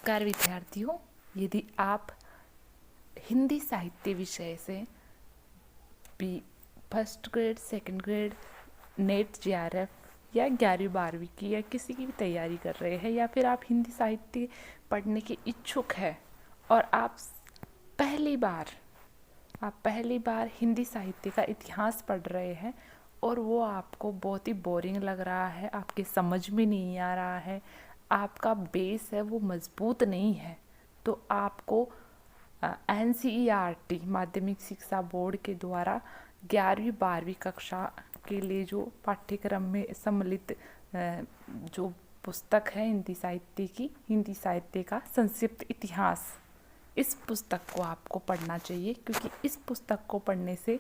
नमस्कार विद्यार्थियों, यदि आप हिंदी साहित्य विषय से B first grade, second grade, NET JRF या 11वीं 12वीं की या किसी की भी तैयारी कर रहे हैं, या फिर आप हिंदी साहित्य पढ़ने के इच्छुक हैं और आप पहली बार हिंदी साहित्य का इतिहास पढ़ रहे हैं और वो आपको बहुत ही बोरिंग लग रहा है, आपके समझ में नहीं आ रहा है, आपका बेस है वो मजबूत नहीं है, तो आपको NCERT माध्यमिक शिक्षा बोर्ड के द्वारा 11वीं 12वीं कक्षा के लिए जो पाठ्यक्रम में सम्मिलित जो पुस्तक है हिंदी साहित्य का संक्षिप्त इतिहास, इस पुस्तक को आपको पढ़ना चाहिए। क्योंकि इस पुस्तक को पढ़ने से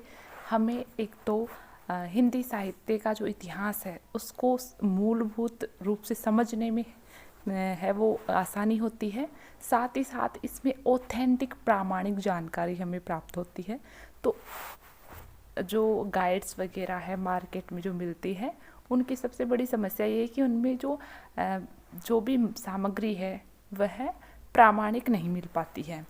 हमें एक तो हिंदी साहित्य का जो इतिहास है उसको मूलभूत रूप से समझने में है वो आसानी होती है, साथ ही साथ इसमें ऑथेंटिक प्रामाणिक जानकारी हमें प्राप्त होती है। तो जो गाइड्स वगैरह है मार्केट में जो मिलती है, उनकी सबसे बड़ी समस्या ये है कि उनमें जो भी सामग्री है वह प्रामाणिक नहीं मिल पाती है,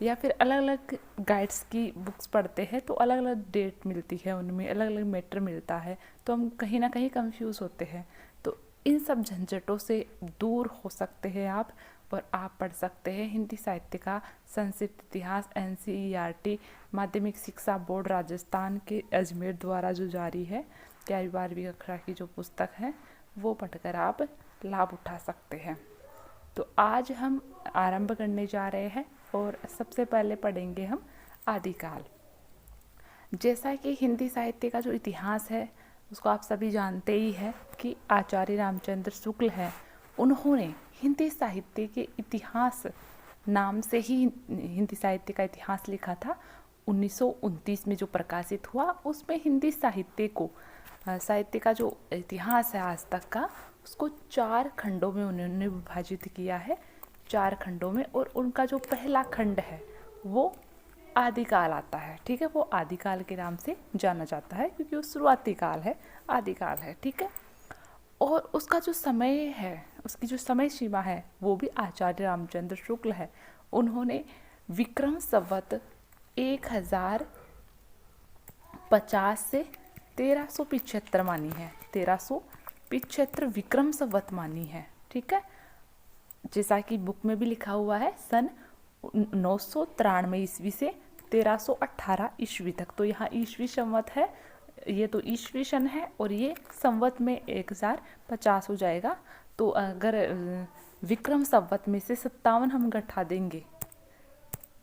या फिर अलग अलग गाइड्स की बुक्स पढ़ते हैं तो अलग अलग डेट मिलती है, उनमें अलग अलग मैटर मिलता है, तो हम कहीं ना कहीं कंफ्यूज होते हैं। तो इन सब झंझटों से दूर हो सकते हैं आप, और आप पढ़ सकते हैं हिंदी साहित्य का संक्षिप्त इतिहास NCERT माध्यमिक शिक्षा बोर्ड राजस्थान के अजमेर द्वारा जो जारी है 11वीं 12वीं कक्षा की जो पुस्तक है वो पढ़कर आप लाभ उठा सकते हैं। तो आज हम आरंभ करने जा रहे हैं और सबसे पहले पढ़ेंगे हम आदिकाल। जैसा कि हिंदी साहित्य का जो इतिहास है उसको आप सभी जानते ही हैं कि आचार्य रामचंद्र शुक्ल हैं, उन्होंने हिंदी साहित्य के इतिहास नाम से ही हिंदी साहित्य का इतिहास लिखा था। 1929 में जो प्रकाशित हुआ उसमें हिंदी साहित्य का जो इतिहास है आज तक का, उसको 4 खंडों में उन्होंने विभाजित किया है, 4 खंडों में। और उनका जो पहला खंड है वो आदिकाल आता है, ठीक है, वो आदिकाल के नाम से जाना जाता है क्योंकि वो शुरुआती काल है, आदिकाल है, ठीक है। और उसका जो समय है, उसकी जो समय सीमा है वो भी आचार्य रामचंद्र शुक्ल है। उन्होंने विक्रम संवत 1050 से 1375 मानी है, 1375 विक्रम संवत मानी है, ठीक है। जैसा कि बुक में भी लिखा हुआ है सन 993 ईस्वी से 1318 ईस्वी तक। तो यहाँ ईस्वी संवत है, ये तो ईस्वी सन है, और ये संवत में 1050 हो जाएगा। तो अगर विक्रम संवत में से 57 हम घटा देंगे,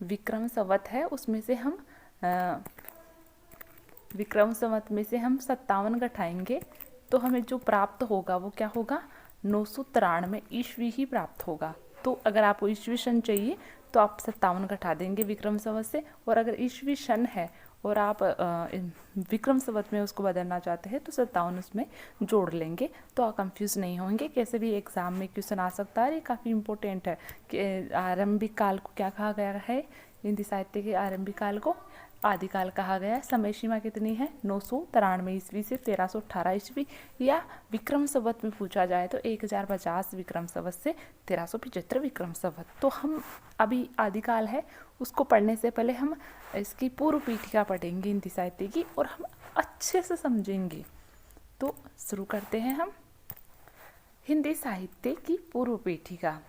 विक्रम संवत है उसमें से हम विक्रम संवत में से हम 57 घटाएंगे तो हमें जो प्राप्त होगा वो क्या होगा, 993 ईस्वी ही प्राप्त होगा। तो अगर आपको ईस्वी सन चाहिए तो आप 57 घटा देंगे विक्रम संवत से, और अगर ईस्वी सन है और आप विक्रम संवत में उसको बदलना चाहते हैं तो 57 उसमें जोड़ लेंगे, तो आप कंफ्यूज नहीं होंगे। कैसे भी एग्जाम में क्वेश्चन आ सकता है, ये काफ़ी इंपॉर्टेंट है कि आरंभिक काल को क्या कहा गया है, हिंदी साहित्य के आरंभिक काल को आदिकाल कहा गया है। समय सीमा कितनी है, 993 ईस्वी से 1318 ईस्वी, या विक्रम संवत में पूछा जाए तो 1050 विक्रम संवत से 1375 विक्रम संवत। तो हम अभी आदिकाल है उसको पढ़ने से पहले हम इसकी पूर्व पीठिका पढ़ेंगे हिंदी साहित्य की, और हम अच्छे से समझेंगे। तो शुरू करते हैं हम हिंदी साहित्य की पूर्व पीठिका।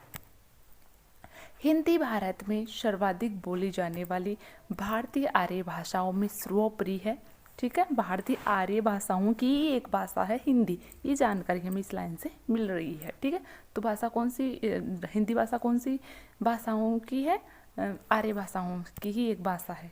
हिंदी भारत में सर्वाधिक बोली जाने वाली भारतीय आर्य भाषाओं में सर्वोपरि है, ठीक है। भारतीय आर्य भाषाओं की ही एक भाषा है हिंदी, ये जानकारी हमें इस लाइन से मिल रही है, ठीक है। तो भाषा कौन सी, हिंदी भाषा कौन सी भाषाओं की है, आर्य भाषाओं की ही एक भाषा है।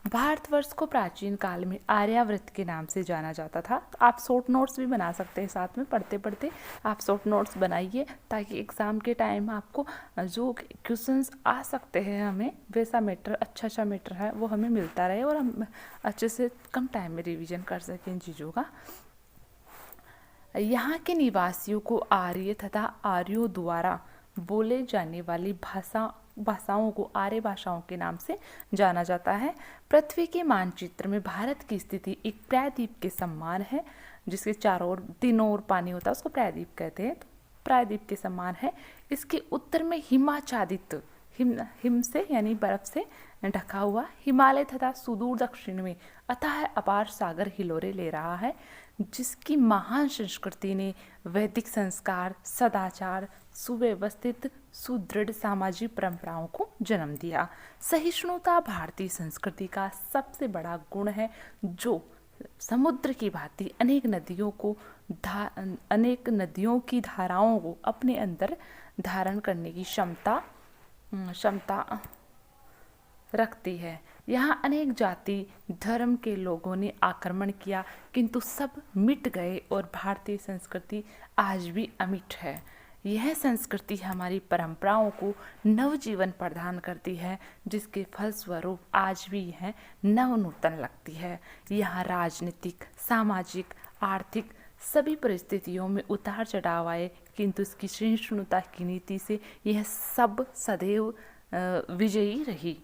भारतवर्ष को प्राचीन काल में आर्यावर्त के नाम से जाना जाता था। तो आप शॉर्ट नोट्स भी बना सकते हैं, साथ में पढ़ते पढ़ते आप शॉर्ट नोट्स बनाइए, ताकि एग्ज़ाम के टाइम आपको जो क्वेश्चंस आ सकते हैं हमें वैसा मैटर, अच्छा मैटर है वो हमें मिलता रहे, और हम अच्छे से कम टाइम में रिवीजन कर सकें इन चीज़ों का। यहाँ के निवासियों को आर्य तथा आर्यों द्वारा बोले जाने वाली भाषाओं को आर्य भाषाओं के नाम से जाना जाता है। पृथ्वी के मानचित्र में भारत की स्थिति एक प्रायद्वीप के समान है, जिसके चारों ओर तीनों ओर पानी होता है, उसको प्रायद्वीप कहते हैं। प्रायद्वीप के समान है। इसके उत्तर में हिमाच्छादित हिम से यानी बर्फ से ढका हुआ हिमालय तथा सुदूर दक्षिण में अथाह अपार सागर हिलोरे ले रहा है, जिसकी महान संस्कृति ने वैदिक संस्कार, सदाचार, सुव्यवस्थित सुदृढ़ सामाजिक परंपराओं को जन्म दिया। सहिष्णुता भारतीय संस्कृति का सबसे बड़ा गुण है, जो समुद्र की भांति अनेक नदियों की धाराओं को अपने अंदर धारण करने की क्षमता रखती है। यहाँ अनेक जाति धर्म के लोगों ने आक्रमण किया, किंतु सब मिट गए और भारतीय संस्कृति आज भी अमिट है। यह संस्कृति हमारी परंपराओं को नवजीवन प्रदान करती है, जिसके फलस्वरूप आज भी यह नवनूतन लगती है। यहाँ राजनीतिक, सामाजिक, आर्थिक सभी परिस्थितियों में उतार चढ़ाव आए, किंतु इसकी सहिष्णुता की नीति से यह सब सदैव विजयी रही।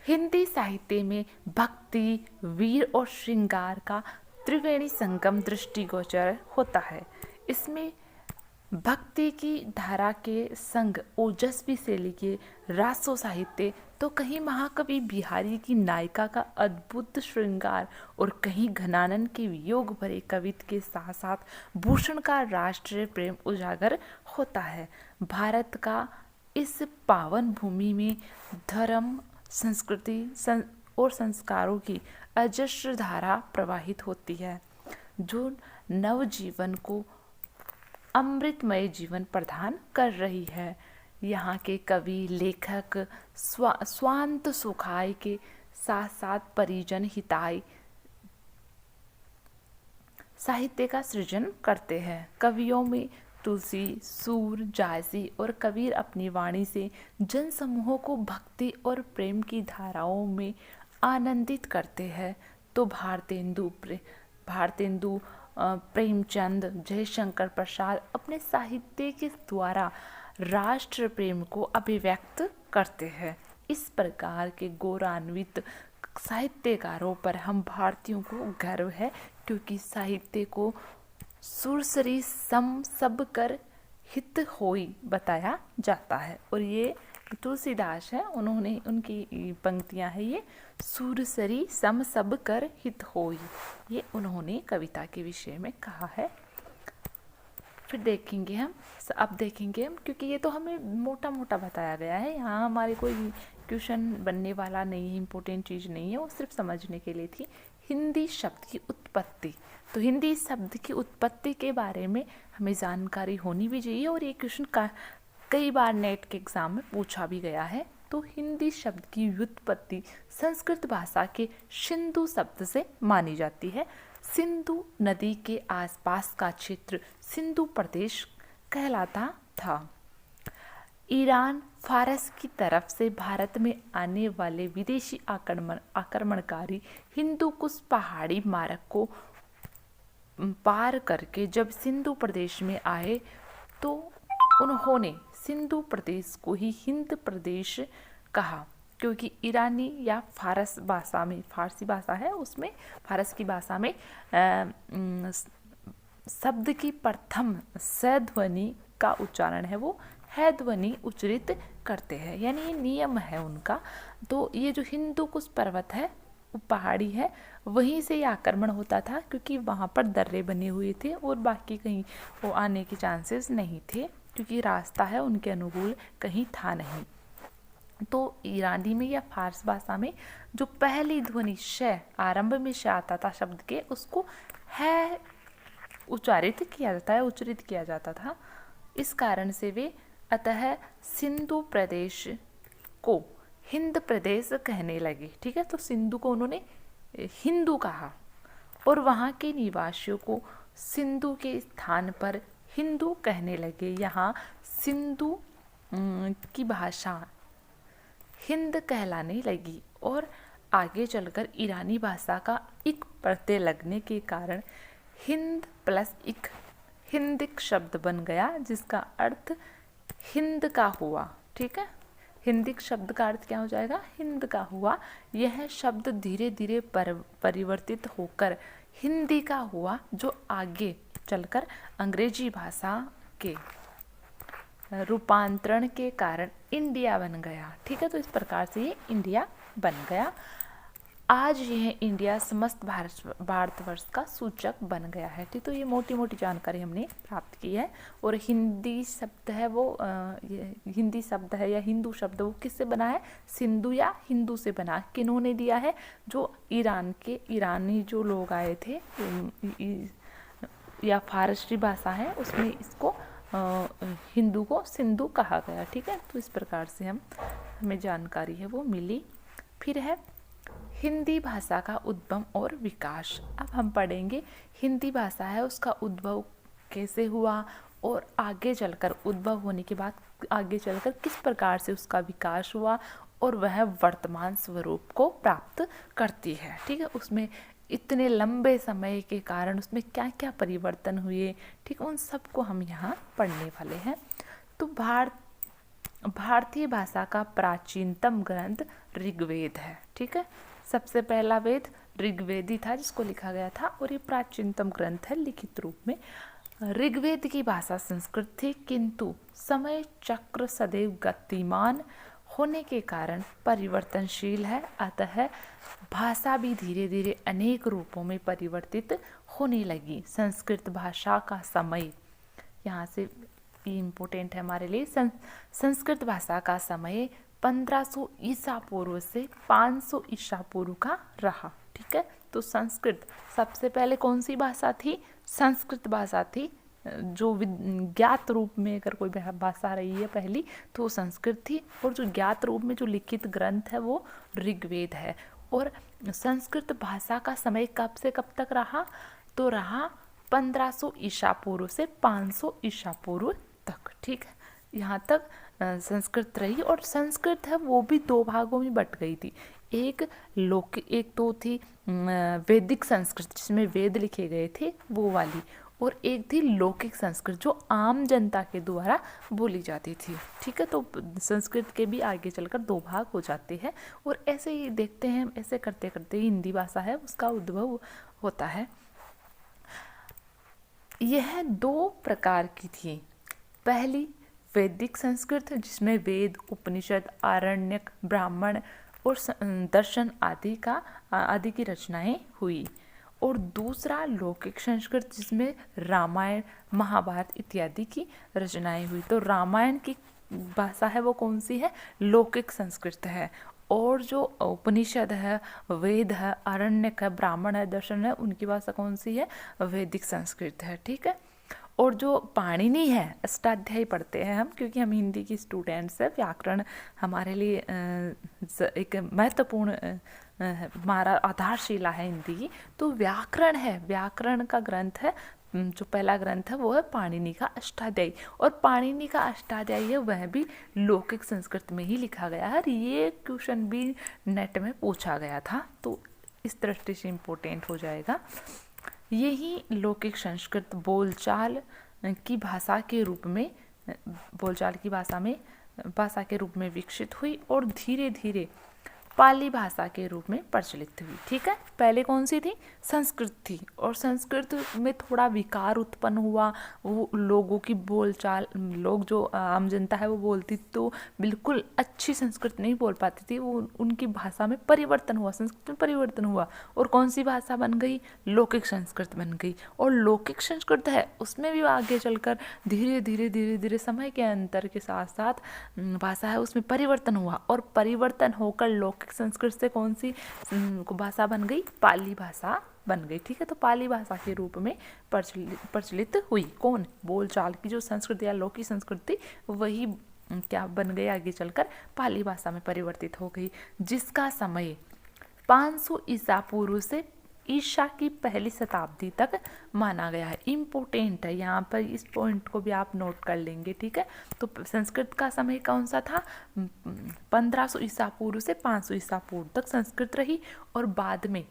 हिंदी साहित्य में भक्ति, वीर और श्रृंगार का त्रिवेणी संगम दृष्टिगोचर होता है। इसमें भक्ति की धारा के संग ओजस्वी शैली के रासो साहित्य, तो कहीं महाकवि बिहारी की नायिका का अद्भुत श्रृंगार और कहीं घनानन के वियोग भरे कवित्व के साथ साथ भूषण का राष्ट्रीय प्रेम उजागर होता है। भारत का इस पावन भूमि में धर्म, संस्कृति और संस्कारों की अजस्र धारा प्रवाहित होती है, जो नवजीवन को अमृतमय जीवन प्रदान कर रही है। यहाँ के कवि, लेखक स्वांत सुखाय के साथ साथ परिजन हिताय साहित्य का सृजन करते हैं। कवियों में तुलसी, सूर, जायसी और कबीर अपनी वाणी से जन समूहों को भक्ति और प्रेम की धाराओं में आनंदित करते हैं, तो भारतेंदु प्रेमचंद, जयशंकर प्रसाद अपने साहित्य के द्वारा राष्ट्र प्रेम को अभिव्यक्त करते हैं। इस प्रकार के गौरवान्वित साहित्यकारों पर हम भारतीयों को गर्व है, क्योंकि साहित्य को सुरसरी सम सब कर हित होई बताया जाता है। और ये तुलसीदास है, उन्होंने उनकी पंक्तियां हैं ये, सुरसरी सम सब कर हित होई, ये उन्होंने कविता के विषय में कहा है। फिर देखेंगे हम, क्योंकि ये तो हमें मोटा मोटा बताया गया है, यहाँ हमारे कोई क्वेश्चन बनने वाला नहीं है, इम्पोर्टेंट चीज़ नहीं है, वो सिर्फ समझने के लिए थी। हिंदी शब्द की उत्पत्ति, तो हिंदी शब्द की उत्पत्ति के बारे में हमें जानकारी होनी भी चाहिए, और ये क्वेश्चन कई बार नेट के एग्जाम में पूछा भी गया है। तो हिंदी शब्द की व्युत्पत्ति संस्कृत भाषा के सिंधु शब्द से मानी जाती है। सिंधु नदी के आसपास का क्षेत्र सिंधु प्रदेश कहलाता था। ईरान, फारस की तरफ से भारत में आने वाले विदेशी आक्रमणकारी हिंदू कुश पहाड़ी मार्ग को पार करके जब सिंधु प्रदेश में आए, तो उन्होंने सिंधु प्रदेश को ही हिंद प्रदेश कहा, क्योंकि ईरानी या फारस भाषा में, फारसी भाषा है उसमें, फारस की भाषा में शब्द की प्रथम स ध्वनि का उच्चारण है वो है ध्वनि उच्चरित करते हैं, यानी ये नियम है उनका। तो ये जो हिंदू कुश पर्वत है, पहाड़ी है, वहीं से ये आक्रमण होता था, क्योंकि वहाँ पर दर्रे बने हुए थे और बाकी कहीं वो आने के चांसेस नहीं थे, क्योंकि रास्ता है उनके अनुकूल कहीं था नहीं। तो ईरानी में या फारस भाषा में जो पहली ध्वनि श आरंभ में श आता था शब्द के, उसको है उच्चारित किया जाता था। इस कारण से वे अतः सिंधु प्रदेश को हिंद प्रदेश कहने लगे। ठीक है, तो सिंधु को उन्होंने हिंदू कहा और वहाँ के निवासियों को सिंधु के स्थान पर हिंदू कहने लगे। यहाँ सिंधु की भाषा हिंद कहलाने लगी और आगे चलकर ईरानी भाषा का इक प्रत्यय लगने के कारण हिंद प्लस इक हिंदिक शब्द बन गया, जिसका अर्थ हिंद का हुआ। ठीक है, हिंदिक शब्द का अर्थ क्या हो जाएगा? हिंद का हुआ। यह शब्द धीरे धीरे परिवर्तित होकर हिंदी का हुआ, जो आगे चलकर अंग्रेजी भाषा के रूपांतरण के कारण इंडिया बन गया। ठीक है, तो इस प्रकार से ये इंडिया बन गया। आज यह इंडिया समस्त भारतवर्ष का सूचक बन गया है। ठीक, तो ये मोटी मोटी जानकारी हमने प्राप्त की है। और हिंदी शब्द है वो हिंदी शब्द है या हिंदू शब्द वो किससे बना है? सिंधु या हिंदू से बना। किन्होंने दिया है? जो ईरानी जो लोग आए थे या फारसी भाषा है उसमें इसको हिंदू को सिंधु कहा गया। ठीक है, तो इस प्रकार से हमें जानकारी है वो मिली। फिर है हिंदी भाषा का उद्गम और विकास। अब हम पढ़ेंगे हिंदी भाषा है उसका उद्भव कैसे हुआ और आगे चलकर उद्भव होने के बाद आगे चलकर किस प्रकार से उसका विकास हुआ और वह वर्तमान स्वरूप को प्राप्त करती है। ठीक है, उसमें इतने लंबे समय के कारण उसमें क्या क्या परिवर्तन हुए, ठीक, उन सब को हम यहाँ पढ़ने वाले हैं। तो भारतीय भाषा का प्राचीनतम ग्रंथ ऋग्वेद है। ठीक है, सबसे पहला वेद ऋग्वेद ही था जिसको लिखा गया था और ये प्राचीनतम ग्रंथ है लिखित रूप में। ऋग्वेद की भाषा संस्कृत थी, किंतु समय चक्र सदैव गतिमान होने के कारण परिवर्तनशील है, अतः भाषा भी धीरे धीरे अनेक रूपों में परिवर्तित होने लगी। संस्कृत भाषा का समय, यहाँ से इम्पोर्टेंट है हमारे लिए, संस्कृत भाषा का समय 1500 ईसा पूर्व से 500 ईसा पूर्व का रहा। ठीक है, तो संस्कृत सबसे पहले कौन सी भाषा थी? संस्कृत भाषा थी। जो ज्ञात रूप में अगर कोई भाषा रही है पहली तो वो संस्कृत थी, और जो ज्ञात रूप में जो लिखित ग्रंथ है वो ऋग्वेद है। और संस्कृत भाषा का समय कब से कब तक रहा? तो रहा 1500 ईसा पूर्व से 500 ईसा पूर्व तक। ठीक है, यहाँ तक संस्कृत रही। और संस्कृत है वो भी दो भागों में बट गई थी। एक तो थी वैदिक संस्कृत जिसमें वेद लिखे गए थे वो वाली, और एक थी लौकिक संस्कृत जो आम जनता के द्वारा बोली जाती थी। ठीक है, तो संस्कृत के भी आगे चलकर दो भाग हो जाते हैं। और ऐसे ही देखते हैं, ऐसे करते करते हिंदी भाषा है उसका उद्भव होता है। यह दो प्रकार की थी। पहली वैदिक संस्कृत जिसमें वेद, उपनिषद, आरण्यक, ब्राह्मण और दर्शन आदि की रचनाएं हुई। और दूसरा लौकिक संस्कृत जिसमें रामायण, महाभारत इत्यादि की रचनाएं हुई। तो रामायण की भाषा है वो कौन सी है? लौकिक संस्कृत है। और जो उपनिषद है, वेद है, आरण्यक है, ब्राह्मण है, दर्शन है, उनकी भाषा कौन सी है? वैदिक संस्कृत है। ठीक है, और जो पाणिनि है, अष्टाध्यायी पढ़ते हैं हम क्योंकि हम हिंदी की स्टूडेंट्स हैं। व्याकरण हमारे लिए एक महत्वपूर्ण हमारा आधारशिला है हिंदी की। तो व्याकरण है, व्याकरण का ग्रंथ है, जो पहला ग्रंथ है वो है पाणिनि का अष्टाध्यायी। और पाणिनि का अष्टाध्यायी है वह भी लौकिक संस्कृत में ही लिखा गया है। ये क्वेश्चन भी नेट में पूछा गया था, तो इस दृष्टि से इम्पोर्टेंट हो जाएगा। यही लौकिक संस्कृत बोलचाल की भाषा के रूप में विकसित हुई और धीरे धीरे पाली भाषा के रूप में प्रचलित हुई। ठीक है, पहले कौन सी थी? संस्कृत थी, और संस्कृत में थोड़ा विकार उत्पन्न हुआ। वो लोगों की बोलचाल, लोग जो आम जनता है वो बोलती तो बिल्कुल अच्छी संस्कृत नहीं बोल पाती थी। वो उनकी भाषा में परिवर्तन हुआ, संस्कृत में परिवर्तन हुआ, और कौन सी भाषा बन गई? लौकिक संस्कृत बन गई। और लौकिक संस्कृत है उसमें भी आगे चलकर धीरे धीरे समय के अंतर के साथ साथ भाषा है उसमें परिवर्तन हुआ, और परिवर्तन होकर लौकिक संस्कृत से कौन सी भाषा बन गई? पाली भाषा बन गई। ठीक है, तो पाली भाषा के रूप में प्रचलित हुई। कौन? बोलचाल की जो संस्कृति या लौकिक संस्कृति वही क्या बन गई? आगे चलकर पाली भाषा में परिवर्तित हो गई, जिसका समय 500 ईसा पूर्व से ईसा की पहली शताब्दी तक माना गया है। इम्पोर्टेंट है, यहाँ पर इस पॉइंट को भी आप नोट कर लेंगे। ठीक है, तो संस्कृत का समय कौन सा था? 1500 ईसा पूर्व से 500 ईसा पूर्व तक संस्कृत रही, और बाद में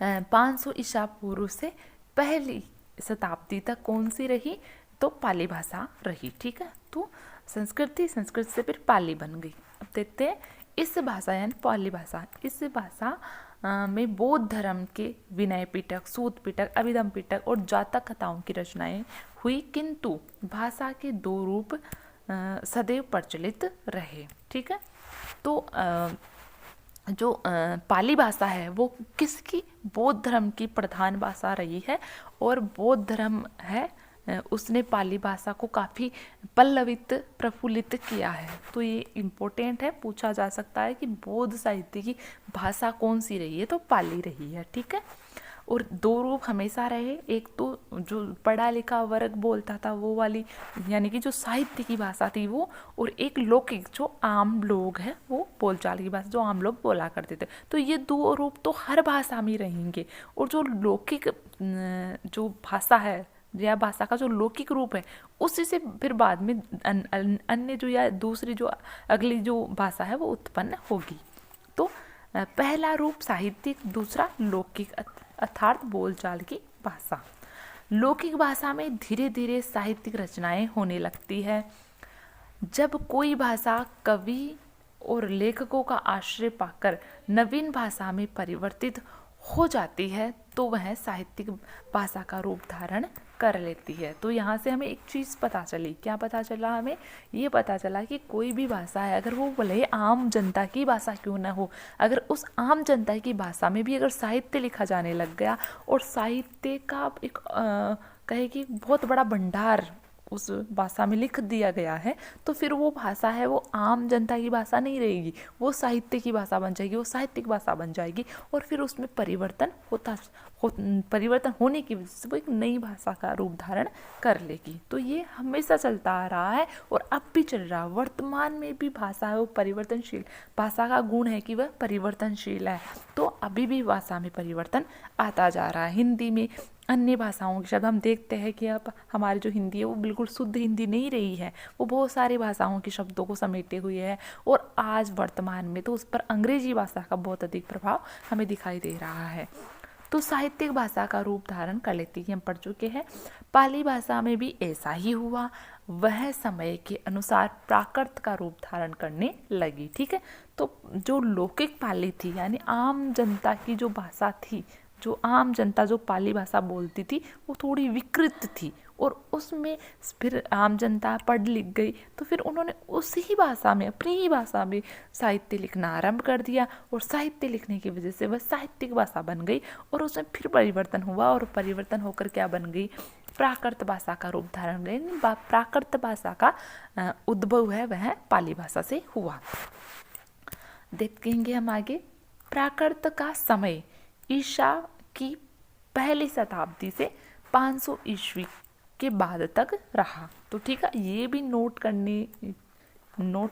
500 ईसा पूर्व से पहली शताब्दी तक कौन सी रही? तो पाली भाषा रही। ठीक है, तो संस्कृत थी, संस्कृत से फिर पाली बन गई। अब देखते हैं इस भाषा यानी पाली भाषा, इस भाषा में बौद्ध धर्म के विनय पिटक, सूत पिटक, अभिधम पिटक और जातक कथाओं की रचनाएं हुई, किंतु भाषा के दो रूप सदैव प्रचलित रहे। ठीक है, तो जो पाली भाषा है वो किसकी, बौद्ध धर्म की प्रधान भाषा रही है, और बौद्ध धर्म है उसने पाली भाषा को काफ़ी पल्लवित प्रफुल्लित किया है। तो ये इम्पोर्टेंट है, पूछा जा सकता है कि बौद्ध साहित्य की भाषा कौन सी रही है, तो पाली रही है। ठीक है, और दो रूप हमेशा रहे, एक तो जो पढ़ा लिखा वर्ग बोलता था वो वाली, यानी कि जो साहित्य की भाषा थी वो, और एक लौकिक जो आम लोग हैं वो बोलचाल की भाषा जो आम लोग बोला करते थे। तो ये दो रूप तो हर भाषा में रहेंगे, और जो लौकिक जो भाषा है या भाषा का जो लौकिक रूप है उसी से फिर बाद में अन्य जो या दूसरी जो अगली जो भाषा है वो उत्पन्न होगी। तो पहला रूप साहित्यिक, दूसरा लौकिक अर्थात बोलचाल की भाषा। लौकिक भाषा में धीरे धीरे साहित्यिक रचनाएं होने लगती है। जब कोई भाषा कवि और लेखकों का आश्रय पाकर नवीन भाषा में परिवर्तित हो जाती है तो वह साहित्यिक भाषा का रूप धारण कर लेती है। तो यहाँ से हमें एक चीज़ पता चली, क्या पता चला, हमें ये पता चला कि कोई भी भाषा है अगर वो भले आम जनता की भाषा क्यों ना हो, अगर उस आम जनता की भाषा में भी अगर साहित्य लिखा जाने लग गया और साहित्य का एक कहे कि बहुत बड़ा भंडार उस भाषा में लिख दिया गया है, तो फिर वो भाषा है वो आम जनता की भाषा नहीं रहेगी, वो साहित्य की भाषा बन जाएगी, वो साहित्यिक भाषा बन जाएगी, और फिर उसमें परिवर्तन परिवर्तन होने की वजह से वो एक नई भाषा का रूप धारण कर लेगी। तो ये हमेशा चलता आ रहा है और अब भी चल रहा है, वर्तमान में भी भाषा है वो परिवर्तनशील, भाषा का गुण है कि वह परिवर्तनशील है। तो अभी भी भाषा में परिवर्तन आता जा रहा है। हिंदी में अन्य भाषाओं के शब्द हम देखते हैं कि अब हमारी जो हिंदी है वो बिल्कुल शुद्ध हिंदी नहीं रही है, वो बहुत सारी भाषाओं के शब्दों को समेटे हुए है, और आज वर्तमान में तो उस पर अंग्रेजी भाषा का बहुत अधिक प्रभाव हमें दिखाई दे रहा है। तो साहित्यिक भाषा का रूप धारण कर लेती है, हम पढ़ चुके हैं। पाली भाषा में भी ऐसा ही हुआ, वह समय के अनुसार प्राकृत का रूप धारण करने लगी। ठीक है, तो जो लौकिक पाली थी यानी आम जनता की जो भाषा थी, जो आम जनता जो पाली भाषा बोलती थी वो थोड़ी विकृत थी, और उसमें फिर आम जनता पढ़ लिख गई तो फिर उन्होंने उसी ही भाषा में, अपनी ही भाषा में साहित्य लिखना आरंभ कर दिया, और साहित्य लिखने की वजह से वह साहित्यिक भाषा बन गई, और उसमें फिर परिवर्तन हुआ, और परिवर्तन होकर क्या बन गई, प्राकृत भाषा का रूप धारण गई। प्राकृत भाषा का उद्भव है वह पाली भाषा से हुआ। देखेंगे हम आगे। प्राकृत का समय ईसा की पहली शताब्दी से 500 ईस्वी के बाद तक रहा। तो ठीक है, ये भी नोट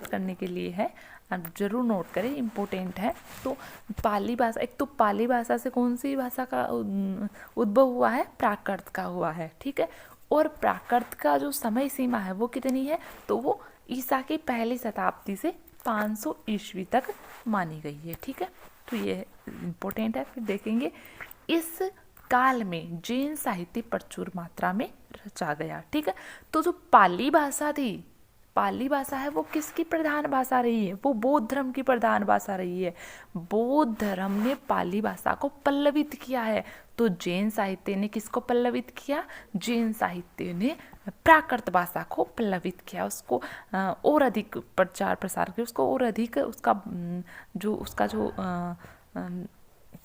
करने के लिए है, आप जरूर नोट करें, इम्पोर्टेंट है। तो पाली भाषा, एक तो पाली भाषा से कौन सी भाषा का उद्भव हुआ है, प्राकृत का हुआ है। ठीक है, और प्राकृत का जो समय सीमा है वो कितनी है, तो वो ईसा की पहली शताब्दी से 500 ईस्वी तक मानी गई है। ठीक है, तो ये इम्पोर्टेंट है। फिर देखेंगे इस काल में जैन साहित्य प्रचुर मात्रा में रचा गया। ठीक है, तो जो पाली भाषा थी, पाली भाषा है वो किसकी प्रधान भाषा रही है, वो बौद्ध धर्म की प्रधान भाषा रही है। बौद्ध धर्म ने पाली भाषा को पल्लवित किया है, तो जैन साहित्य ने किसको पल्लवित किया, जैन साहित्य ने प्राकृत भाषा को पल्लवित किया, उसको और अधिक प्रचार प्रसार किया, उसको और अधिक उसका जो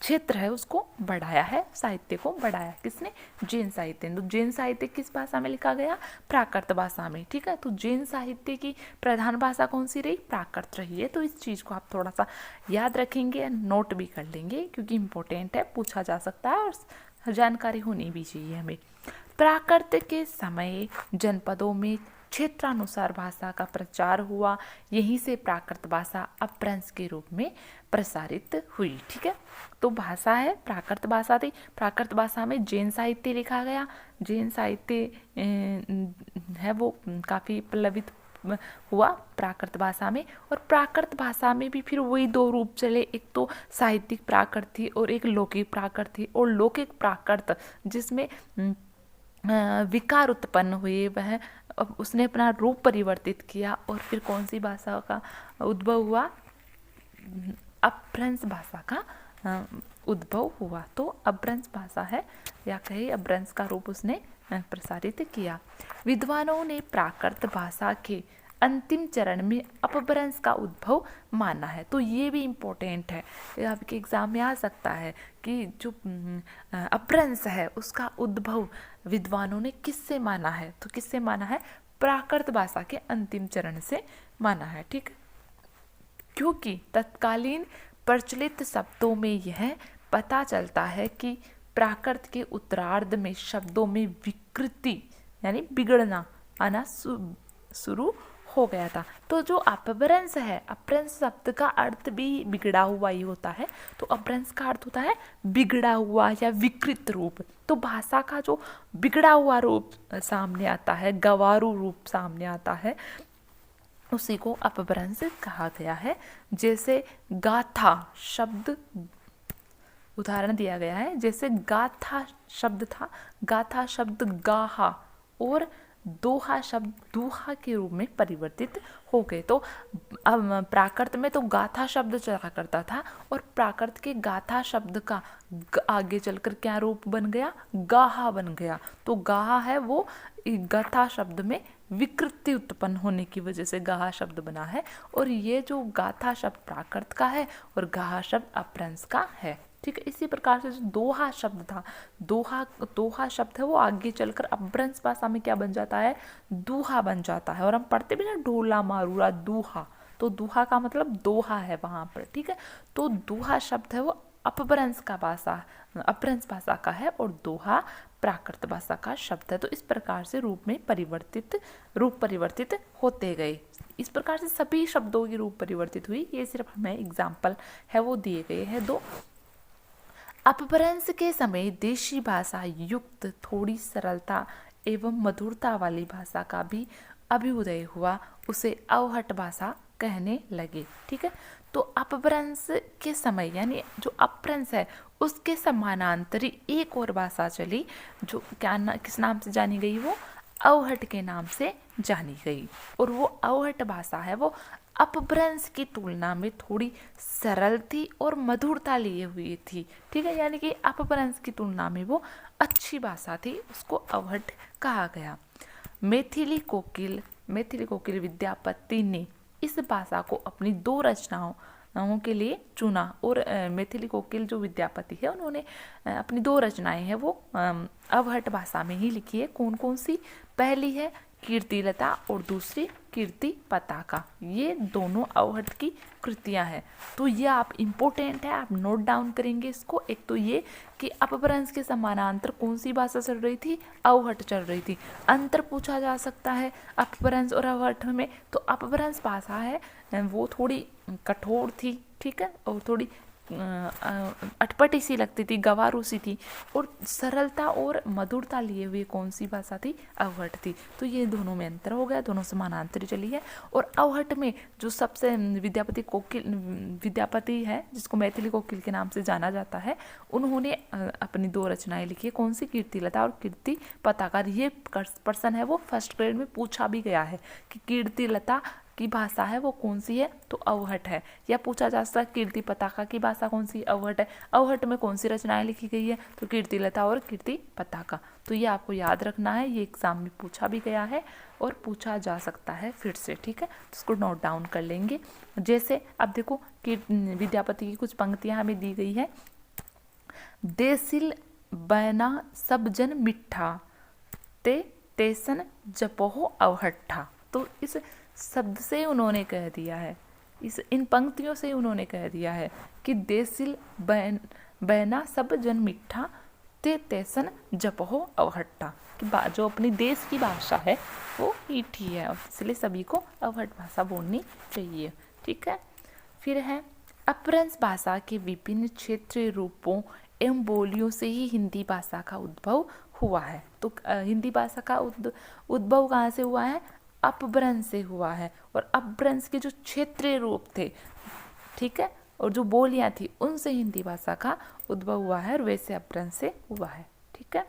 क्षेत्र है उसको बढ़ाया है, साहित्य को बढ़ाया किसने, जैन साहित्य ने। तो जैन साहित्य किस भाषा में लिखा गया, प्राकृत भाषा में। ठीक है, तो जैन साहित्य की प्रधान भाषा कौन सी रही, प्राकृत रही है। तो इस चीज को आप थोड़ा सा याद रखेंगे, नोट भी कर लेंगे क्योंकि इम्पोर्टेंट है, पूछा जा सकता है और जानकारी होनी भी चाहिए हमें। प्राकृत के समय जनपदों में क्षेत्रानुसार भाषा का प्रचार हुआ, यहीं से प्राकृत भाषा अपभ्रंश के रूप में प्रसारित हुई। ठीक है, तो भाषा है प्राकृत भाषा थी, प्राकृत भाषा में जैन साहित्य लिखा गया, जैन साहित्य है वो काफी पल्लवित हुआ प्राकृत भाषा में, और प्राकृत भाषा में भी फिर वही दो रूप चले, एक तो साहित्यिक प्राकृत थी और एक लौकिक प्राकृत थी। और लौकिक प्राकृत जिसमें विकार उत्पन्न हुए, वह उसने अपना रूप परिवर्तित किया, और फिर कौन सी भाषा का उद्भव हुआ, अपभ्रंश भाषा का उद्भव हुआ। तो अपभ्रंश भाषा है या कहे अपभ्रंश का रूप उसने प्रसारित किया। विद्वानों ने प्राकृत भाषा के अंतिम चरण में अपभ्रंश का उद्भव माना है। तो ये भी इम्पोर्टेंट है, आपके एग्जाम में आ सकता है कि जो अपभ्रंश है उसका उद्भव विद्वानों ने किससे माना है। तो किससे माना है? प्राकृत भाषा के अंतिम चरण से माना है। ठीक, क्योंकि तत्कालीन प्रचलित शब्दों में यह पता चलता है कि प्राकृत के उत्तरार्ध में शब्दों में विकृति यानी बिगड़ना आना शुरू हो गया था। तो जो अपभ्रंश है, अपभ्रंश शब्द का अर्थ भी बिगड़ा हुआ ही होता है। तो अपभ्रंश का अर्थ होता है बिगड़ा हुआ या विकृत रूप। तो भाषा का जो बिगड़ा हुआ रूप सामने आता है, गंवारू रूप सामने आता है, उसी को अपभ्रंश कहा गया है। जैसे गाथा शब्द, उदाहरण दिया गया है, जैसे गाथा शब्द था, गाथा शब्द गाहा और दोहा शब्द दूहा के रूप में परिवर्तित हो गए। तो अब प्राकृत में तो गाथा शब्द चला करता था और प्राकृत के गाथा शब्द का आगे चलकर क्या रूप बन गया? गाहा बन गया। तो गाहा है वो गाथा शब्द में विकृति उत्पन्न होने की वजह से गाहा शब्द बना है। और ये जो गाथा शब्द प्राकृत का है और गाहा शब्द अपभ्रंश का है। ठीक है, इसी प्रकार से जो दोहा शब्द था, दोहा शब्द है वो आगे चलकर अपभ्रंश भाषा में क्या बन जाता है? दूहा बन जाता है। और हम पढ़ते भी ना ढोला मारूरा दूहा, तो दूहा का मतलब दोहा है वहां पर। ठीक है, तो दूहा शब्द है वो अपभ्रंश भाषा का है और दोहा प्राकृत भाषा का शब्द है। तो इस प्रकार से रूप परिवर्तित होते गए। इस प्रकार से सभी शब्दों की रूप परिवर्तित हुई। ये सिर्फ हमें एग्जाम्पल है वो दिए गए हैं दो। अपभ्रंश के समय देशी भाषा युक्त थोड़ी सरलता एवं मधुरता वाली भाषा का भी अभ्युदय हुआ, उसे अवहट भाषा कहने लगे। ठीक है, तो अपभ्रंश के समय यानी जो अपभ्रंश है उसके समानांतरी एक और भाषा चली, जो किस नाम से जानी गई? वो अवहट के नाम से जानी गई। और वो अवहट भाषा है वो अपभ्रंश की तुलना में थोड़ी सरल थी और मधुरता लिए हुई थी। ठीक है, यानी कि अपभ्रंश की तुलना में वो अच्छी भाषा थी, उसको अवहट कहा गया। मैथिली कोकिल विद्यापति ने इस भाषा को अपनी दो रचनाओं के लिए चुना। और मैथिली कोकिल जो विद्यापति है उन्होंने अपनी दो रचनाएं हैं वो अवहट भाषा में ही लिखी है। कौन कौन सी? पहली है कीर्तिलता और दूसरी कीर्ति पताका। ये दोनों अवहट की कृतियां हैं। तो ये आप इम्पोर्टेंट है, आप नोट डाउन करेंगे इसको। एक तो ये कि अपभ्रंश के समानांतर कौन सी भाषा चल रही थी? अवहट चल रही थी। अंतर पूछा जा सकता है अपभ्रंश और अवहट में। तो अपभ्रंश भाषा है वो थोड़ी कठोर थी, ठीक है, और थोड़ी अटपटी सी लगती थी, गंवारू सी थी। और सरलता और मधुरता लिए हुए कौन सी भाषा थी? अवहट थी। तो ये दोनों में अंतर हो गया, दोनों समानांतर चली है। और अवहट में जो सबसे विद्यापति है जिसको मैथिली कोकिल के नाम से जाना जाता है, उन्होंने अपनी दो रचनाएं लिखी है। कौन सी? कीर्तिलता और कीर्ति पताका। ये प्रश्न है वो फर्स्ट ग्रेड में पूछा भी गया है कि कीर्तिलता की भाषा है वो कौन सी है? तो अवहट है। या पूछा जा सकता है कीर्ति पताका की भाषा कौन सी? अवहट है। अवहट में कौन सी रचनाएं लिखी गई है? तो कीर्तिलता और कीर्ति पताका। तो ये आपको याद रखना है, ये एग्जाम में पूछा भी गया है और पूछा जा सकता है फिर से। ठीक है, तो इसको नोट डाउन कर लेंगे। जैसे अब देखो कि विद्यापति की कुछ पंक्तियां हमें दी गई है। देसिल बैना सब जन मिठा, ते तेसन जपोहो अवहट्ठा। तो इस शब्द से उन्होंने कह दिया है, इन पंक्तियों से उन्होंने कह दिया है कि देसिल बैना सब जन मिठा, ते तेसन जपहो अवहट्ठा। कि जो अपनी देश की भाषा है वो मीठी है, और इसलिए सभी को अवहट भाषा बोलनी चाहिए। ठीक है, फिर है अपभ्रंश भाषा के विभिन्न क्षेत्रीय रूपों एवं बोलियों से ही हिंदी भाषा का उद्भव हुआ है। तो हिंदी भाषा का उद्भव कहाँ से हुआ है? अपभ्रंश से हुआ है। और अपभ्रंश के जो क्षेत्रीय रूप थे, ठीक है, और जो बोलियां थी, उनसे हिंदी भाषा का उद्भव हुआ है और वैसे अपभ्रंश से हुआ है। ठीक है,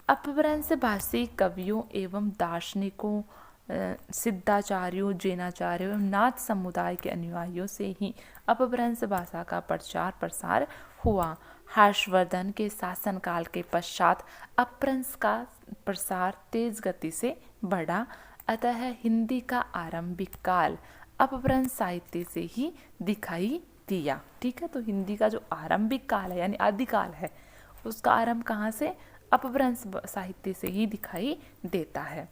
अपभ्रंश भाषी कवियों एवं दार्शनिकों सिद्धाचार्यों, जैनाचार्यों एवं नाथ समुदाय के अनुयायियों से ही अपभ्रंश भाषा का प्रचार प्रसार हुआ। हर्षवर्धन के शासनकाल के पश्चात अपभ्रंश का प्रसार तेज गति से बढ़ा, अतः हिंदी का आरंभिक काल अपभ्रंश साहित्य से ही दिखाई दिया। ठीक है, तो हिंदी का जो आरंभिक काल है यानी आदिकाल है, उसका आरंभ कहाँ से? अपभ्रंश साहित्य से ही दिखाई देता है।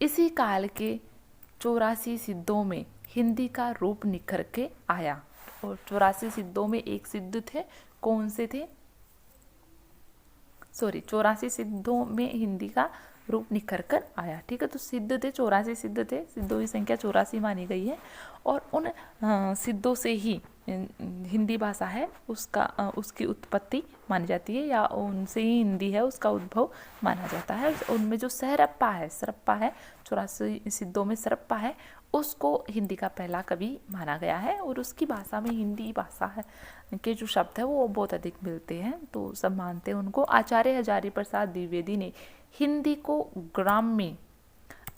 इसी काल के 84 सिद्धों में हिंदी का रूप निखर के आया। और 84 सिद्धों में एक सिद्ध थे, कौन से थे? 84 सिद्धों में हिंदी का रूप निखर कर आया। ठीक है, तो सिद्ध थे, 84 सिद्ध थे, सिद्धों की संख्या 84 मानी गई है। और उन सिद्धों से ही हिंदी भाषा है उसकी उत्पत्ति मानी जाती है, या उनसे ही हिंदी है उसका उद्भव माना जाता है। उनमें जो सरप्पा है 84 सिद्धों में सरप्पा है, उसको हिंदी का पहला कवि माना गया है। और उसकी भाषा में हिंदी भाषा है के जो शब्द है वो बहुत अधिक मिलते हैं, तो सब मानते हैं उनको। आचार्य हजारी प्रसाद द्विवेदी ने हिंदी को ग्राम्य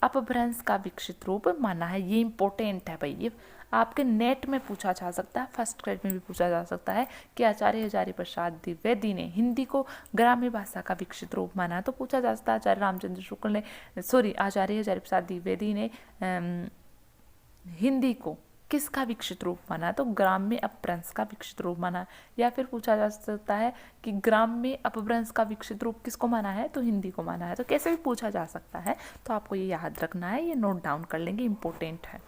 अपभ्रंश का विकसित रूप माना है। ये इंपॉर्टेंट है भाई, ये आपके नेट में पूछा जा सकता है, फर्स्ट ग्रेड में भी पूछा जा सकता है कि आचार्य हजारी प्रसाद द्विवेदी ने हिंदी को ग्राम्य भाषा का विकसित रूप माना है, तो पूछा जा सकता है आचार्य रामचंद्र शुक्ल ने आचार्य हजारी प्रसाद द्विवेदी ने हिंदी को किसका विकसित रूप माना, तो ग्राम्य अपभ्रंश का विकसित रूप माना। या फिर पूछा जा सकता है कि ग्राम्य अपभ्रंश का विकसित रूप किसको माना है, तो हिंदी को माना है। तो कैसे भी पूछा जा सकता है, तो आपको ये याद रखना है, ये नोट डाउन कर लेंगे, इंपॉर्टेंट है।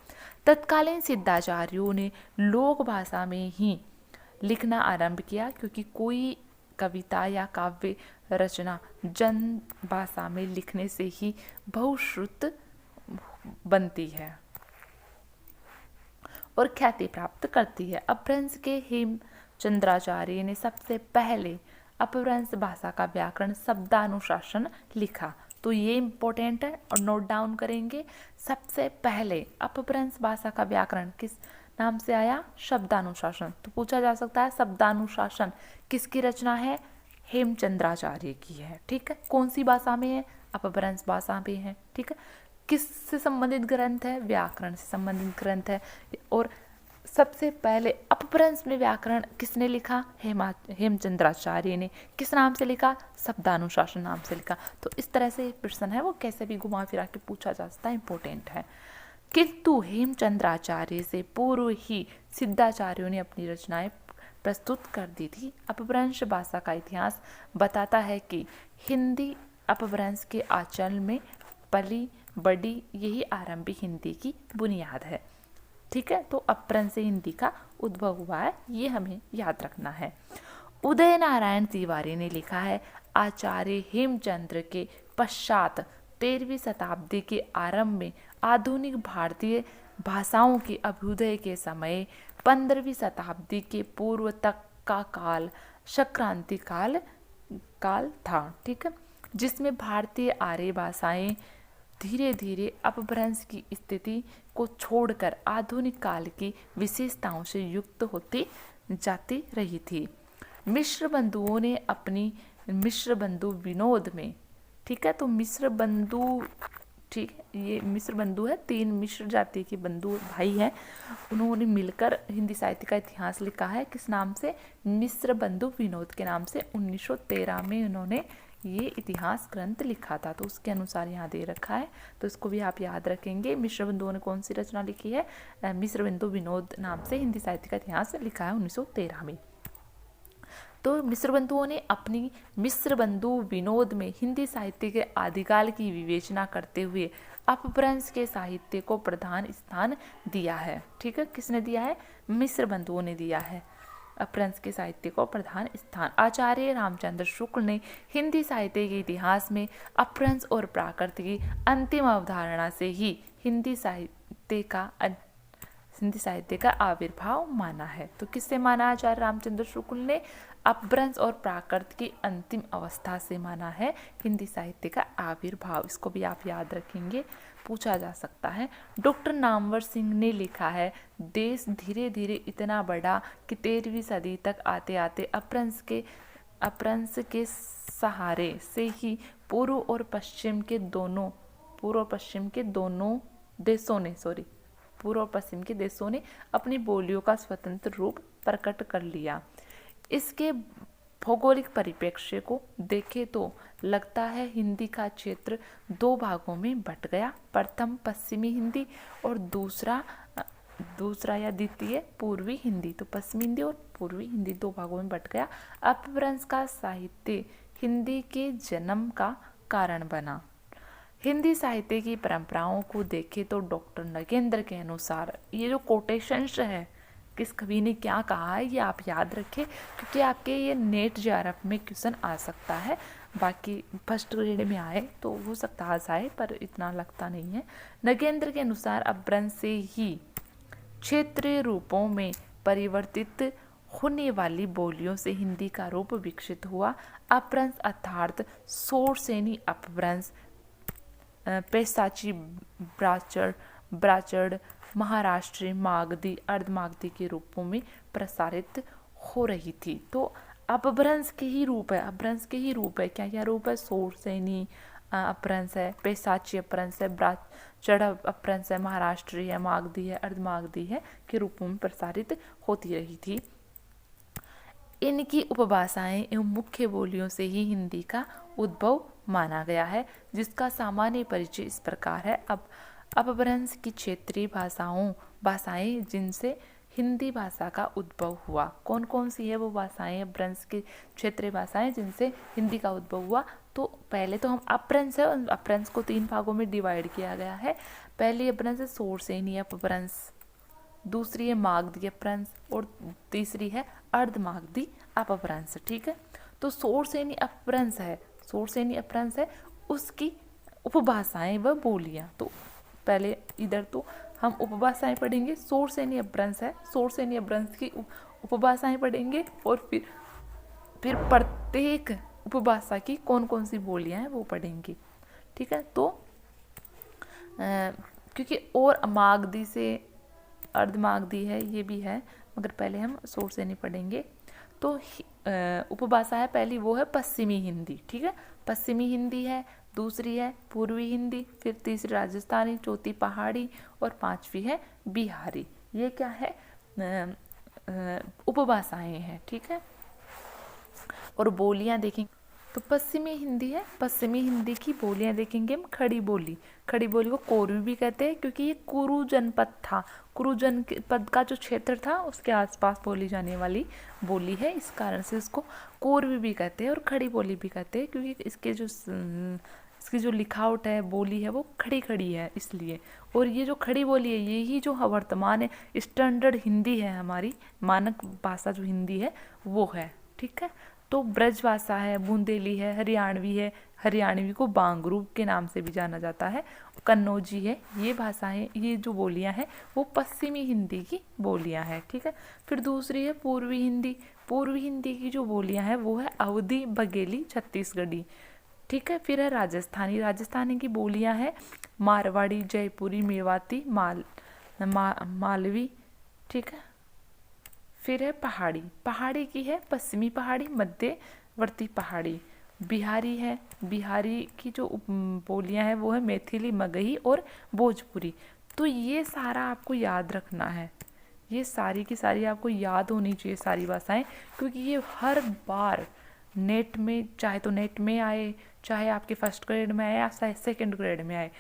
तत्कालीन सिद्धाचार्यों ने लोक भाषा में ही लिखना आरंभ किया, क्योंकि कोई कविता या काव्य रचना जन भाषा में लिखने से ही बहुश्रुत बनती है और ख्याति प्राप्त करती है। अपभ्रंश के हेमचंद्राचार्य ने सबसे पहले अपभ्रंश भाषा का व्याकरण शब्दानुशासन लिखा, तो ये इंपॉर्टेंट है और नोट डाउन करेंगे। सबसे पहले अपभ्रंश भाषा का व्याकरण किस नाम से आया? शब्दानुशासन। तो पूछा जा सकता है शब्दानुशासन किसकी रचना है? हेमचंद्राचार्य की है। ठीक है, कौन सी भाषा में है? अपभ्रंश भाषा में है। ठीक है, किससे संबंधित ग्रंथ है? व्याकरण से संबंधित ग्रंथ है। और सबसे पहले अपभ्रंश में व्याकरण किसने लिखा? हेमचंद्राचार्य ने। किस नाम से लिखा? शब्दानुशासन नाम से लिखा। तो इस तरह से प्रश्न है वो कैसे भी घुमा फिरा के पूछा जा सकता है, इंपॉर्टेंट है। किंतु हेमचंद्राचार्य से पूर्व ही सिद्धाचार्यों ने अपनी रचनाएं प्रस्तुत कर दी थी। अपभ्रंश भाषा का इतिहास बताता है कि हिंदी अपभ्रंश के आचरण में पली बड़ी, यही आरंभिक हिंदी की बुनियाद है। ठीक है, तो अपभ्रंश से हिंदी का उद्भव हुआ है, ये हमें याद रखना है। उदय नारायण तिवारी ने लिखा है, आचार्य हेमचंद्र के पश्चात 13वीं शताब्दी के आरंभ में आधुनिक भारतीय भाषाओं के अभ्युदय के समय 15वीं शताब्दी के पूर्व तक का काल संक्रांति काल था। ठीक है, जिसमें भारतीय आर्य भाषाएं धीरे धीरे अपभ्रंश की स्थिति को छोड़कर आधुनिक काल की विशेषताओं से युक्त होती जाती रही थी। मिश्र बंधुओं ने अपनी मिश्र बंधु विनोद में, ठीक है, तो मिश्र बंधु, ठीक है, ये मिश्र बंधु है, 3 मिश्र जाति के बंधु भाई हैं, उन्होंने मिलकर हिंदी साहित्य का इतिहास लिखा है। किस नाम से? मिश्र बंधु विनोद के नाम से 1913 में उन्होंने ये इतिहास ग्रंथ लिखा था, तो उसके अनुसार यहाँ दे रखा है, तो इसको भी आप याद रखेंगे। मिश्र बंधुओं ने कौन सी रचना लिखी है? मिश्र बंधु विनोद नाम से हिंदी साहित्य का इतिहास लिखा है 1913 में। तो मिश्र बंधुओं ने अपनी मिश्र बंधु विनोद में हिंदी साहित्य के आदिकाल की विवेचना करते हुए अपभ्रंश के साहित्य को प्रधान स्थान दिया है। ठीक है, किसने दिया है? मिश्र बंधुओं ने दिया है अपभ्रंश के साहित्य को प्रधान स्थान। आचार्य रामचंद्र शुक्ल ने हिंदी साहित्य के इतिहास में अपभ्रंश और प्राकृत की अंतिम अवधारणा से ही हिंदी साहित्य का आविर्भाव माना है। तो किससे माना? आचार्य रामचंद्र शुक्ल ने अपभ्रंश और प्राकृत की अंतिम अवस्था से माना है हिंदी साहित्य का आविर्भाव। इसको भी आप याद रखेंगे, पूछा जा सकता है। डॉक्टर नामवर सिंह ने लिखा है, देश धीरे धीरे इतना बढ़ा कि 13वीं सदी तक आते आते अपभ्रंश के सहारे से ही पूर्व और पश्चिम के दोनों पूर्व पश्चिम के दोनों देशों ने पूर्व और पश्चिम के देशों ने अपनी बोलियों का स्वतंत्र रूप प्रकट कर लिया। इसके भौगोलिक परिप्रेक्ष्य को देखें तो लगता है हिंदी का क्षेत्र दो भागों में बंट गया। प्रथम पश्चिमी हिंदी और दूसरा या द्वितीय पूर्वी हिंदी। तो पश्चिमी हिंदी और पूर्वी हिंदी दो भागों में बंट गया। अपभ्रंश का साहित्य हिंदी के जन्म का कारण बना। हिंदी साहित्य की परंपराओं को देखें तो डॉक्टर नगेंद्र के अनुसार, ये जो कोटेशंस है किस कवि ने क्या कहा है ये आप याद रखें, क्योंकि आपके ये नेट जेआरएफ में क्वेश्चन आ सकता है। बाकी फर्स्ट ग्रेड में आए तो हो सकता है आए, पर इतना लगता नहीं है। नगेंद्र के अनुसार अपभ्रंश से ही क्षेत्रीय रूपों में परिवर्तित होने वाली बोलियों से हिंदी का रूप विकसित हुआ। अपभ्रंश अर्थात शोरसेनी अपभ्रंश पैसाची, ब्राचड़, महाराष्ट्री, मागधी, अर्धमागधी के रूपों में प्रसारित हो रही थी। तो अपभ्रंश के ही रूप है, अपभ्रंश के ही रूप है। क्या रूप है? शोरसेनी अपभ्रंश है, पैसाची अपभ्रंश है, ब्राचड़ अपभ्रंश है, महाराष्ट्री है, मागधी है, अर्धमागधी है के रूपों में प्रसारित होती रही थी। इनकी उपभाषाएं एवं मुख्य बोलियों से ही हिंदी का उद्भव माना गया है, जिसका सामान्य परिचय इस प्रकार है। अब अपभ्रंश की क्षेत्रीय भाषाएं जिनसे हिंदी भाषा का उद्भव हुआ, कौन कौन सी है वो भाषाएं? अपभ्रंश की क्षेत्रीय भाषाएं जिनसे हिंदी का उद्भव हुआ। तो पहले तो हम अपभ्रंश है, अपभ्रंश को 3 भागों में डिवाइड किया गया है। पहली अपभ्रंश है शोरसेनी अपभ्रंश, दूसरी है मागधी अपभ्रंश और तीसरी है अर्धमागधी अपभ्रंश। ठीक है, तो शोरसेनी अपभ्रंश है, शोरसेनी अपभ्रंश है, उसकी उपभाषाएं व बोलियां। तो पहले इधर तो हम उपभाषाएं पढ़ेंगे। शोरसेनी अपभ्रंश है, शोरसेनी अपभ्रंश की उपभाषाएं पढ़ेंगे और फिर प्रत्येक उपभाषा की कौन कौन सी बोलियां हैं वो पढ़ेंगे। ठीक है, तो क्योंकि और मागधी से अर्धमागधी है ये भी है, मगर पहले हम शोरसेनी पढ़ेंगे। तो उपभाषा है पहली वो है पश्चिमी हिंदी। ठीक है, पश्चिमी हिंदी है, दूसरी है पूर्वी हिंदी, फिर तीसरी राजस्थानी, चौथी पहाड़ी और पांचवी है बिहारी। ये क्या है? उपभाषाएं हैं। ठीक है, और बोलियां देखेंगे तो पश्चिमी हिंदी है, पश्चिमी हिंदी की बोलियां देखेंगे हम। खड़ी बोली, खड़ी बोली को कोरवी भी कहते हैं, क्योंकि ये कुरु जनपद था, कुरु जनपद का जो क्षेत्र था उसके आसपास बोली जाने वाली बोली है, इस कारण से इसको कोरवी भी कहते हैं और खड़ी बोली भी कहते हैं, क्योंकि इसकी जो लिखावट है, बोली है, वो खड़ी खड़ी है इसलिए। और ये जो खड़ी बोली है यही जो वर्तमान है स्टैंडर्ड हिंदी है, हमारी मानक भाषा जो हिंदी है वो है। ठीक है, तो ब्रज भाषा है, बूंदेली है, हरियाणवी है, हरियाणवी को बांगरू के नाम से भी जाना जाता है, कन्नौजी है। ये भाषाएं, ये जो बोलियां हैं वो पश्चिमी हिंदी की बोलियां हैं। ठीक है, फिर दूसरी है पूर्वी हिंदी। पूर्वी हिंदी की जो बोलियां हैं वो है अवधी, बघेली, छत्तीसगढ़ी। ठीक है, फिर है राजस्थानी। राजस्थानी की बोलियां हैं मारवाड़ी, जयपुरी, मेवाती, मालवी। ठीक है, फिर है पहाड़ी। पहाड़ी की है पश्चिमी पहाड़ी, मध्यवर्ती पहाड़ी। बिहारी है, बिहारी की जो बोलियां हैं वो है मैथिली, मगही और भोजपुरी। तो ये सारा आपको याद रखना है, ये सारी की सारी आपको याद होनी चाहिए सारी भाषाएं, क्योंकि ये हर बार नेट में, चाहे तो नेट में आए, चाहे आपके फर्स्ट ग्रेड में आए या सेकेंड ग्रेड में आए,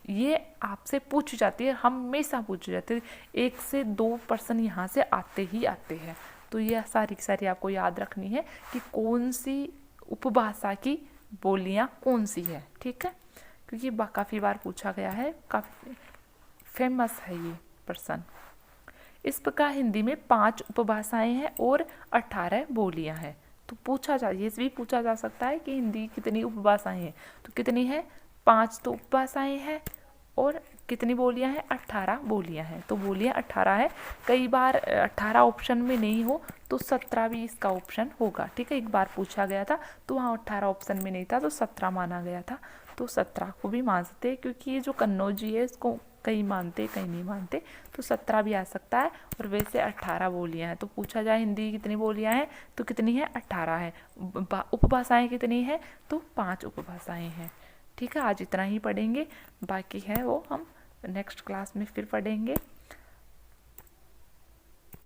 ये आपसे पूछ जाती है, हमेशा पूछ जाती है। 1 से 2% यहाँ से आते ही आते हैं। तो ये सारी की सारी आपको याद रखनी है कि कौन सी उपभाषा की बोलियां कौन सी है। ठीक है, क्योंकि काफ़ी बार पूछा गया है, काफ़ी फेमस है ये प्रश्न। इस प्रकार हिंदी में 5 उपभाषाएं हैं और 18 बोलियां हैं। तो ये भी पूछा जा सकता है कि हिंदी कितनी उपभाषाएं हैं, तो कितनी है? 5 तो उपभाषाएं हैं और कितनी बोलियां हैं? 18 बोलियां हैं। तो बोलियां 18 है। कई बार 18 ऑप्शन में नहीं हो तो 17 भी इसका ऑप्शन होगा। ठीक है, एक बार पूछा गया था तो वहाँ 18 ऑप्शन में नहीं था तो 17 माना गया था, तो 17 को भी मान सकते हैं, क्योंकि ये जो कन्नौजी है इसको कई मानते कई नहीं मानते, तो 17 भी आ सकता है। और वैसे 18 बोलियां हैं। तो पूछा जाए हिंदी की कितनी बोलियां हैं तो कितनी है? 18 है। उपभाषाएं कितनी है? तो 5 उपभाषाएं हैं। ठीक है, आज इतना ही पढ़ेंगे, बाकी है वो हम नेक्स्ट क्लास में फिर पढ़ेंगे।